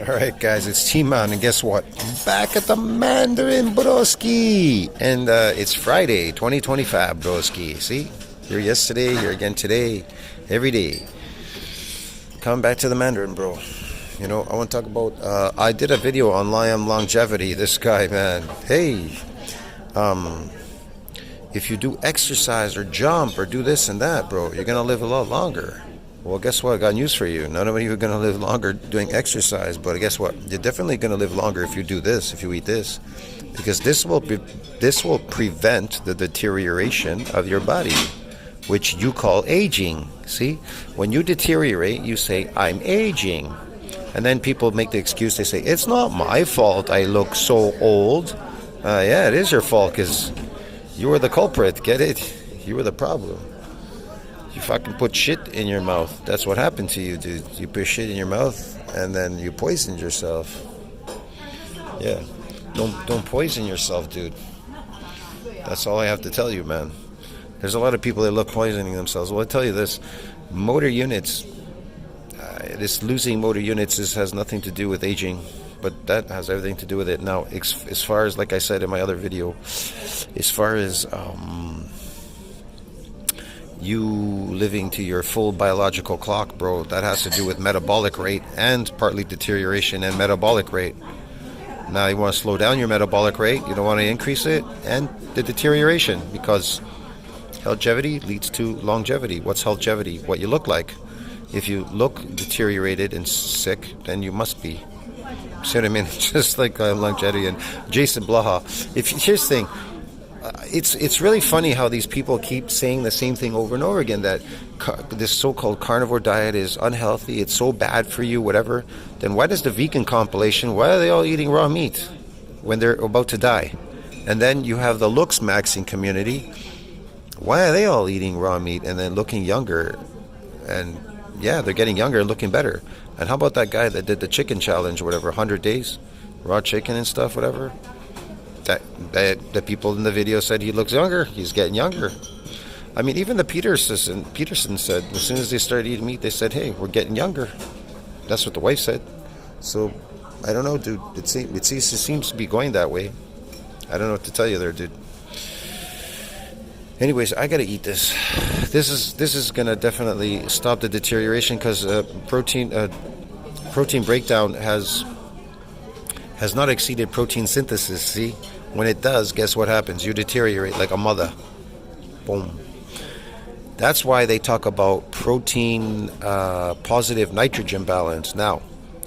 Alright guys, it's T-Man, and guess what? I'm back at the Mandarin, broski! And it's Friday, 2025, broski. See? Here yesterday, here again today, every day. Coming back to the Mandarin, bro. You know, I want to talk about, I did a video on longevity. This guy, man, hey, if you do exercise or jump or do this and that, bro, you're going to live a lot longer. Well, guess what? I got news for you. None of you are going to live longer doing exercise, but guess what? You're definitely going to live longer if you do this, if you eat this, because this will prevent the deterioration of your body, which you call aging. See, when you deteriorate, you say, "I'm aging," and then people make the excuse. They say, "It's not my fault. I look so old." Yeah, it is your fault because you were the culprit. Get it? You were the problem. You fucking put shit in your mouth. That's what happened to you, dude. You put shit in your mouth and then you poisoned yourself. Yeah. Don't poison yourself, dude. That's all I have to tell you, man. There's a lot of people that look poisoning themselves. Well, I tell you this. Motor units, this losing motor units has nothing to do with aging, but that has everything to do with it. Now, as far as, like I said in my other video, as far as you living to your full biological clock, bro, that has to do with metabolic rate and partly deterioration and metabolic rate. Now you want to slow down your metabolic rate, you don't want to increase it, and the deterioration, because longevity leads to longevity. What's longevity? What you look like. If you look deteriorated and sick, then you must be. See what I mean? Just like longevity and Jason Blaha. Here's the thing. It's really funny how these people keep saying the same thing over and over again, that this so-called carnivore diet is unhealthy, it's so bad for you, whatever. Then why does the vegan compilation, why are they all eating raw meat when they're about to die? And then you have the looks maxing community. Why are they all eating raw meat and then looking younger? And yeah, they're getting younger and looking better. And how about that guy that did the chicken challenge or whatever, 100 days, raw chicken and stuff, whatever? The people in the video said he looks younger. He's getting younger. I mean, even the Peterson said, as soon as they started eating meat, they said, "Hey, we're getting younger." That's what the wife said. So, I don't know, dude. It seems to be going that way. I don't know what to tell you there, dude. Anyways, I gotta eat this. This is gonna definitely stop the deterioration, because protein breakdown has not exceeded protein synthesis. See, when it does, guess what happens? You deteriorate like a mother. Boom. That's why they talk about protein positive nitrogen balance. Now,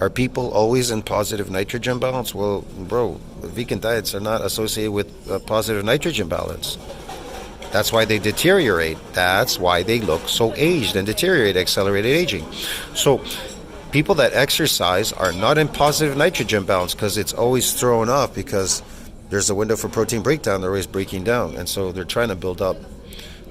are people always in positive nitrogen balance? Well, bro, vegan diets are not associated with positive nitrogen balance. That's why they deteriorate. That's why they look so aged and deteriorate, accelerated aging. So people that exercise are not in positive nitrogen balance, because it's always thrown off, because there's a window for protein breakdown. They're always breaking down, and so they're trying to build up,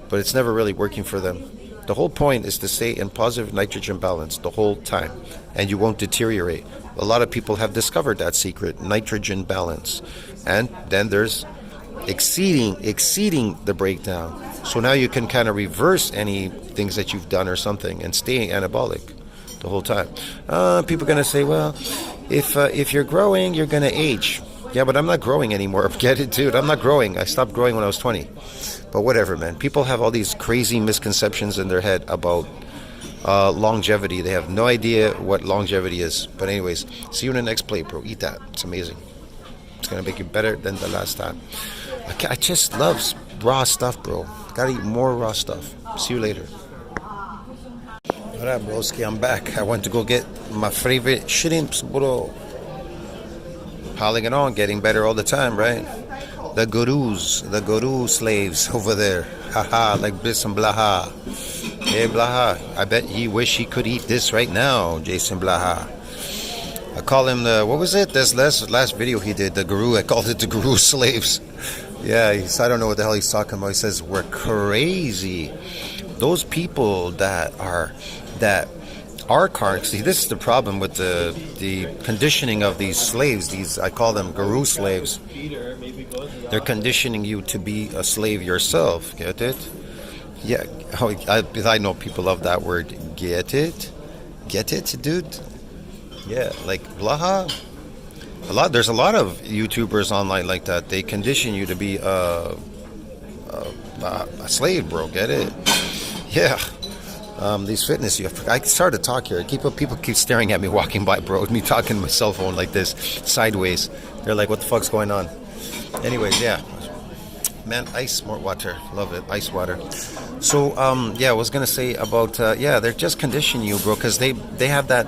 but it's never really working for them. The whole point is to stay in positive nitrogen balance the whole time, and you won't deteriorate. A lot of people have discovered that secret, nitrogen balance, and then there's exceeding the breakdown. So now you can kind of reverse any things that you've done or something and stay anabolic the whole time. People are going to say, well, if you're growing, you're going to age. Yeah, but I'm not growing anymore. Get it, dude? I'm not growing. I stopped growing when I was 20. But whatever, man. People have all these crazy misconceptions in their head about longevity. They have no idea what longevity is. But anyways, see you in the next plate, bro. Eat that. It's amazing. It's going to make you better than the last time. I just love raw stuff, bro. Gotta eat more raw stuff. See you later. Alright, broski, I'm back. I went to go get my favorite shrimps, bro. Piling it on, getting better all the time, right? The guru slaves over there. Haha, like Jason Blaha. Hey, Blaha, I bet he wish he could eat this right now, Jason Blaha. I call him the, what was it? This last video he did, the guru. I called it the guru slaves. Yeah, I don't know what the hell he's talking about. He says, we're crazy. Those people that are carnivore. See, this is the problem with the conditioning of these slaves. These, I call them guru slaves. They're conditioning you to be a slave yourself. Get it? Yeah. I know people love that word. Get it? Get it, dude? Yeah, like Blaha. There's a lot of YouTubers online like that. They condition you to be a slave, bro. Get it? Yeah. These fitness, I started to talk here. People keep staring at me walking by, bro. Me talking to my cell phone like this, sideways. They're like, "What the fuck's going on?" Anyways, yeah, man, ice, more water, love it, ice water. So, yeah, I was gonna say about, yeah, they're just conditioning you, bro, because they have that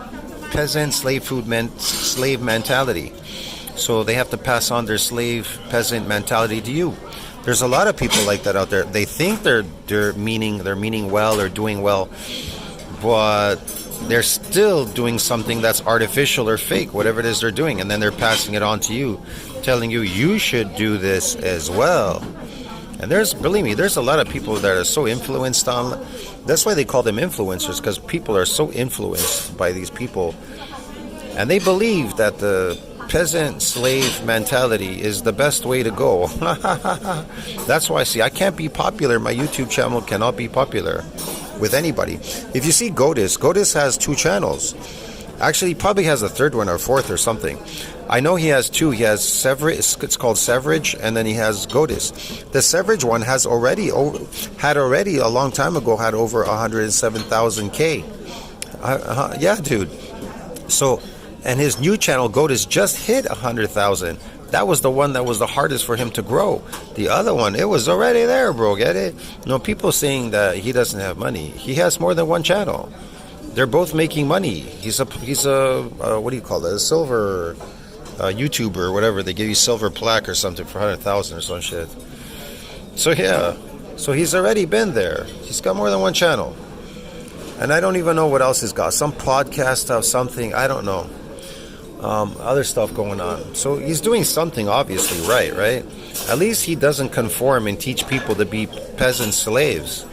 peasant slave mentality. So they have to pass on their slave peasant mentality to you. There's a lot of people like that out there. They think they're meaning well or doing well, but they're still doing something that's artificial or fake, whatever it is they're doing, and then they're passing it on to you, telling you you should do this as well. And believe me, there's a lot of people that are so influenced on. That's why they call them influencers, because people are so influenced by these people, and they believe that the peasant slave mentality is the best way to go. That's why, see, I can't be popular. My YouTube channel cannot be popular with anybody. If you see Godis has 2 channels. Actually, he probably has a third one or fourth or something. I know he has 2. He has Severage, it's called Severage, and then he has Godis. The Severage one had already a long time ago had over 107,000 K. Yeah, dude. So, and his new channel, Godis, just hit 100,000. That was the one that was the hardest for him to grow. The other one, it was already there, bro. Get it? No, people saying that he doesn't have money. He has more than one channel. They're both making money. He's a what do you call that? A silver YouTuber or whatever. They give you silver plaque or something for 100,000 or some shit. So yeah, so he's already been there. He's got more than one channel, and I don't even know what else he's got. Some podcast stuff, something, I don't know. Other stuff going on. So he's doing something obviously right? At least he doesn't conform and teach people to be peasant slaves.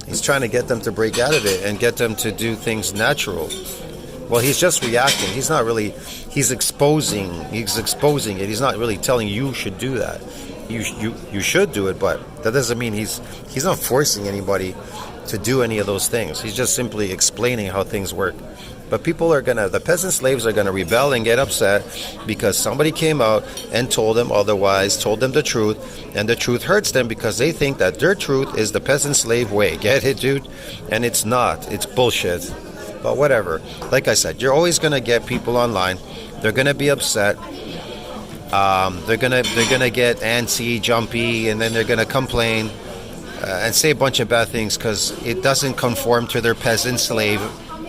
He's trying to get them to break out of it and get them to do things natural. Well, he's just reacting. He's not really, he's exposing it. He's not really telling you should do that. You should do it, but that doesn't mean he's not forcing anybody to do any of those things. He's just simply explaining how things work. But the peasant slaves are gonna rebel and get upset because somebody came out and told them otherwise, told them the truth, and the truth hurts them because they think that their truth is the peasant slave way. Get it, dude? And it's not. It's bullshit. But whatever. Like I said, you're always gonna get people online. They're gonna be upset. They're gonna get antsy, jumpy, and then they're gonna complain and say a bunch of bad things because it doesn't conform to their peasant slave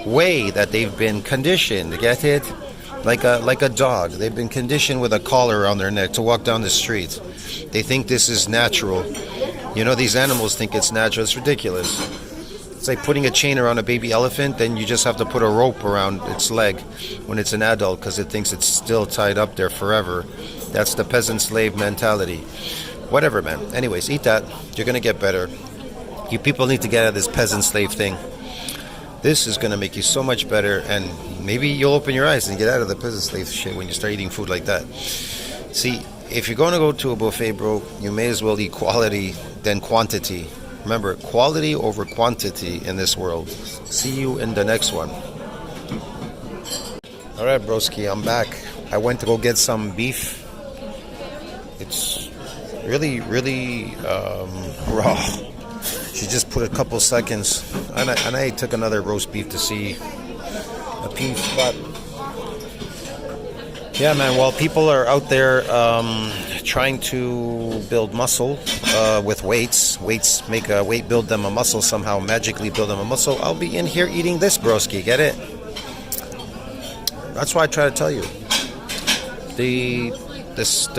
way that they've been conditioned. Get it? Like a dog. They've been conditioned with a collar around their neck to walk down the street. They think this is natural. You know, these animals think it's natural. It's ridiculous. It's like putting a chain around a baby elephant, then you just have to put a rope around its leg when it's an adult because it thinks it's still tied up there forever. That's the peasant slave mentality. Whatever, man. Anyways, eat that. You're gonna get better. You people need to get out of this peasant slave thing. This is going to make you so much better, and maybe you'll open your eyes and get out of the peasant slave shit when you start eating food like that. See, if you're going to go to a buffet, bro, you may as well eat quality than quantity. Remember, quality over quantity in this world. See you in the next one. All right, broski, I'm back. I went to go get some beef. It's really, really raw. She just put a couple seconds, and I took another roast beef to see a piece. But yeah, man, while people are out there trying to build muscle with weights build them a muscle somehow, magically build them a muscle, I'll be in here eating this broski. Get it? That's why I try to tell you. The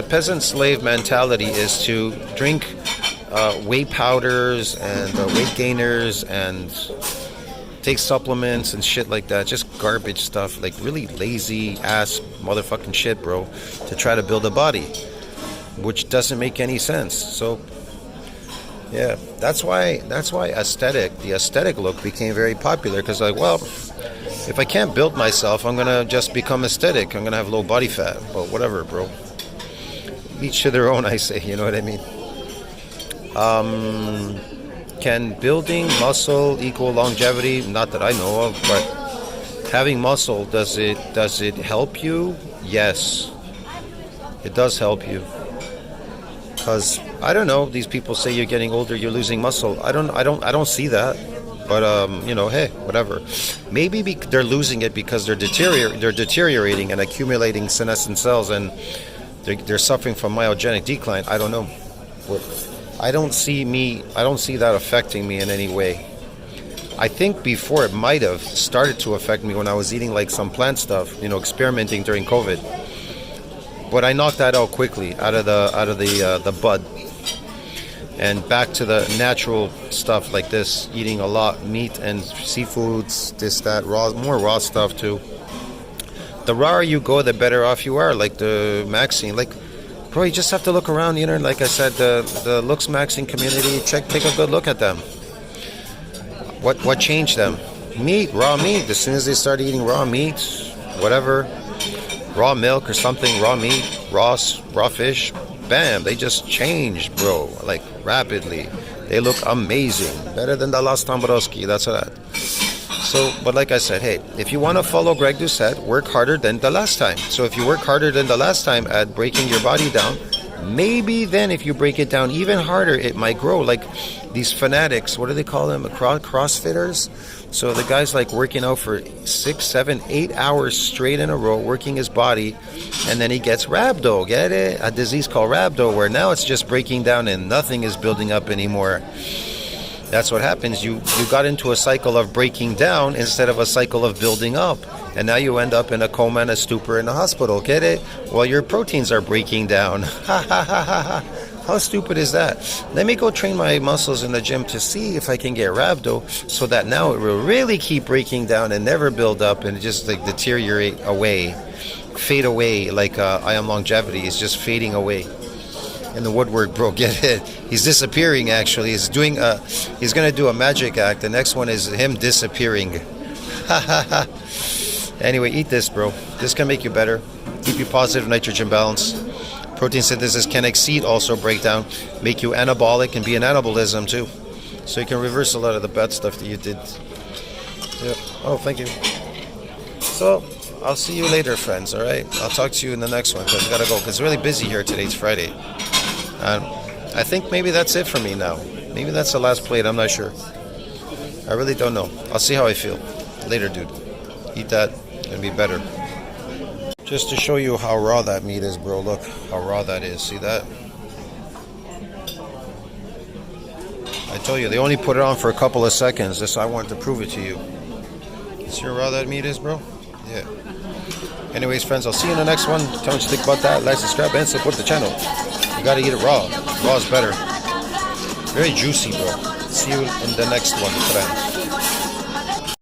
peasant slave mentality is to drink whey powders and weight gainers and take supplements and shit like that. Just garbage stuff, like really lazy ass motherfucking shit, bro, to try to build a body, which doesn't make any sense. So yeah, that's why the aesthetic look became very popular, because like, well, if I can't build myself, I'm gonna just become aesthetic. I'm gonna have low body fat. But whatever, bro. Each to their own, I say. You know what I mean? Can building muscle equal longevity? Not that I know of, but Having muscle, does it help you? Yes, it does help you. Because I don't know, these people say you're getting older, you're losing muscle. I don't see that. But hey, whatever. Maybe they're losing it because they're deteriorating and accumulating senescent cells, and they're suffering from myogenic decline. I don't know. But I don't see that affecting me in any way. I think before it might have started to affect me when I was eating like some plant stuff, experimenting during COVID. But I knocked that out quickly out of the bud, and back to the natural stuff like this, eating a lot meat and seafoods, this, that, more raw stuff too. The rawer you go, the better off you are. Like the Maxine, bro, you just have to look around, like I said, the Looks Maxine community, take a good look at them. What changed them? Meat, raw meat. As soon as they started eating raw meat, whatever, raw milk or something, raw meat, raw fish, bam, they just changed, bro, like rapidly. They look amazing, better than the Las Tamborowski, that's that. So, but like I said, hey, if you want to follow Greg Doucette, work harder than the last time. So if you work harder than the last time at breaking your body down, maybe then if you break it down even harder, it might grow. Like these fanatics, what do they call them? CrossFitters. So the guy's like working out for 6, 7, 8 hours straight in a row, working his body, and then he gets rhabdo. Get it? A disease called rhabdo, where now it's just breaking down and nothing is building up anymore. That's what happens. You got into a cycle of breaking down instead of a cycle of building up. And now you end up in a coma and a stupor in the hospital. Get it? Well, your proteins are breaking down. Ha ha ha ha ha. How stupid is that? Let me go train my muscles in the gym to see if I can get rhabdo, so that now it will really keep breaking down and never build up and just like deteriorate away, fade away, like I Am Longevity is just fading away. In the woodwork, bro, get it? He's disappearing, actually. He's going to do a magic act. The next one is him disappearing. Ha ha ha. Anyway, eat this, bro. This can make you better. Keep you positive nitrogen balance. Protein synthesis can exceed also breakdown, make you anabolic and be an anabolism too. So you can reverse a lot of the bad stuff that you did. Yeah. Oh, thank you. So, I'll see you later, friends, all right? I'll talk to you in the next one because I got to go because it's really busy here today. It's Friday. And I think maybe that's it for me now. Maybe that's the last plate. I'm not sure. I really don't know. I'll see how I feel. Later, dude. Eat that. It's going to be better. Just to show you how raw that meat is, bro. Look how raw that is. See that? I told you, they only put it on for a couple of seconds. This, I want to prove it to you. See how raw that meat is, bro? Yeah. Anyways, friends, I'll see you in the next one. Tell me what you think about that. Like, subscribe, and support the channel. You gotta eat it raw. Raw is better. Very juicy, bro. See you in the next one, friends.